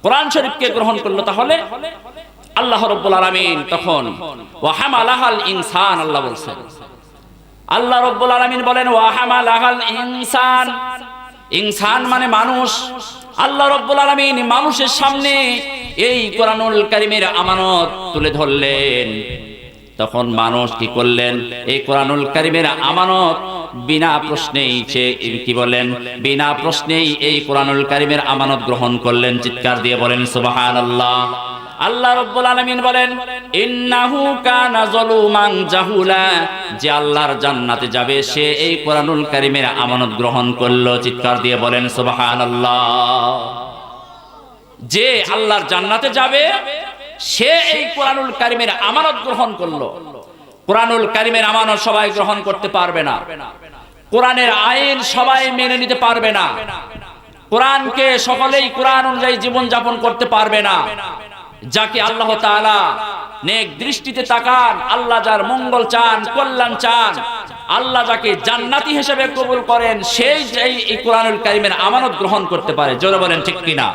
কোরআন শরীফকে গ্রহণ করলো, তাহলে আল্লাহ রাব্বুল আলামিন তখন ওয়া হামালাহাল ইনসান, আল্লাহ বলছেন, আল্লাহ রাব্বুল আলামিন বলেন ওয়া হামালাহাল ইনসান, ইনসান মানে মানুষ। আল্লাহ রাব্বুল আলামিন মানুষের সামনে এই কোরআনুল কারীমের আমানত তুলে ধরলেন। তখন মানুষ কি করলেন? এই কোরআনুল কারীমের আমানত বিনা প্রশ্নেই সে কি বলেন, বিনা প্রশ্নেই এই কোরআনুল কারীমের আমানত গ্রহণ করলেন। চিৎকার দিয়ে বলেন সুবহানাল্লাহ। আল্লাহ রাব্বুল আলামিন বলেন ইন্নাহু কানা যালুমান জাহুলা, যে আল্লাহর জান্নাতে যাবে সে এই কোরআনুল কারীমের আমানত গ্রহণ করলো। চিৎকার দিয়ে বলেন সুবহানাল্লাহ। যে আল্লাহর জান্নাতে যাবে সে এই কোরআনুল কারীমের আমানত গ্রহণ করলো। কোরআনুল কারীমের আমানত সবাই গ্রহণ করতে পারবে না, কোরআনের আইন সবাই মেনে নিতে পারবে না, কোরআনকে সকলেই কোরআন অনুযায়ী জীবন যাপন করতে পারবে না। যাকে আল্লাহ তাআলা নেক দৃষ্টিতে তাকান, আল্লাহ যার মঙ্গল চান, কল্যাণ চান, আল্লাহ যাকে জান্নাতি হিসেবে কবুল করেন, সেই এই কোরআনুল কারীমের আমানত গ্রহণ করতে পারে। জোরে বলেন ঠিক কিনা?